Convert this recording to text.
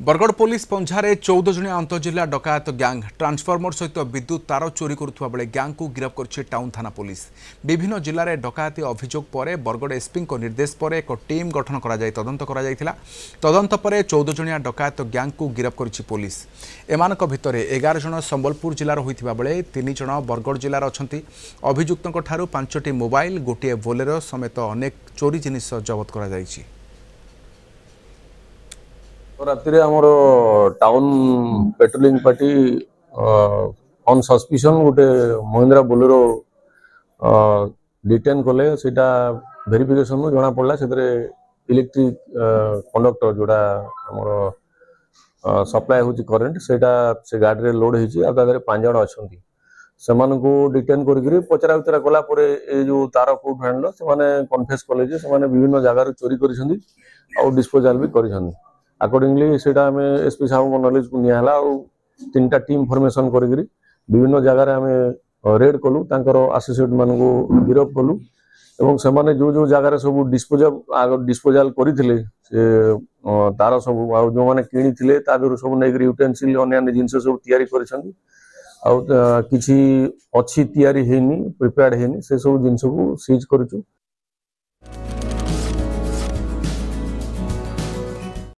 Bargarh police पंझारे 14 जणिया अंतजिल्ला डकायत gang transformer सहित विद्युत तार चोरी करुवा बेले ग्यांग को गिरफ्त कर टाउन थाना पुलिस। विभिन्न जिले में डकायती अभियोग पर बरगढ़ एसपी निर्देश पर एक टीम गठन तदंत पर 14 जणिया डकायत ग्यांग को गिरफ्त कर पुलिस। एमानक भितर 11 जन संबलपुर जिलार होइथिबा बेले 3 जन बरगढ़ जिलार अछंती। अभियुक्तों ठारू 5टी मोबाइल, गोटे बोलेरो समेत अनेक चोरी जिनिस जबत करा जायछि। राति आमर town patrolling party on suspicion गोटे महिंद्रा बोलेरो डिटेन कले सेटा वेरिफिकेशन जना पड़ा से इलेक्ट्रिक कंडक्टर जोड़ा आमर सप्लाई होची करंट सेटा से गाड़ी रे लोड होची आ तादरे 5 जण अछंती सेमानकु डिटेन करिकरी पचरा उचरा कला परे ए जो तार को फैंडलो से माने कन्फेस कले जे से माने विभिन्न जगह रे चोरी करिसंदी आ डिस्पोजल भी करिसंदी। अकॉर्डिंगली सेटा हमें एसपी साहब को नॉलेज को नियाला और 3टा टीम फॉर्मेशन करिकरी विभिन्न जगह रे हमें रेड कलु तांकर एसोसिएट मान को गिरफ कलु एवं से माने जो जगह रे सब डिस्पोजल करिथिले से तार सब आ जो माने किनी थिले ता दर सब नेगरी यूटेंसिल अन्य जिंस सब तयारी करिसंदी आ किछि अछि तयारी हेनी प्रिपेयर्ड हेनी से सब जिंस को सीज करछु।